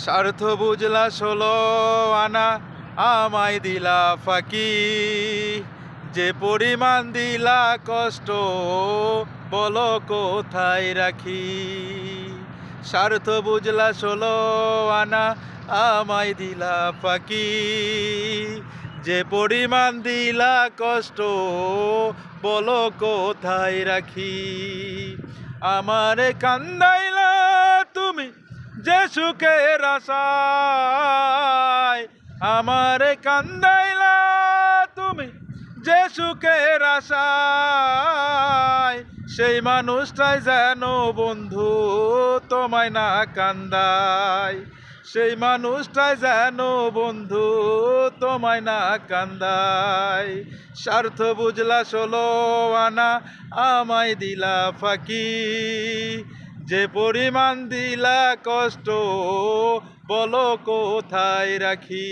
স্বার্থ বুঝলা 16 আনা আমায় দিলা ফাঁকি, যে পরিমাণ দিলা কষ্ট বলো কোথায় রাখি। স্বার্থ বুঝলা 16 আনা আমায় দিলা ফাঁকি, যে পরিমাণ দিলা কষ্ট বলো কোথায় রাখি। আমারে কান্দাইলা তুমি যে সুখের আশায়, আমারে কান্দাইলা তুমি যে সুখের আশায়, সেই মানুষটাই যেন বন্ধু তোমায় না কান্দায়, সেই মানুষটাই যেন বন্ধু তোমায় না কান্দায়। স্বার্থ বুঝলা 16 আনা আমায় দিলা ফাঁকি, যে পরিমাণ দিলা কষ্ট বলো কোথায় রাখি।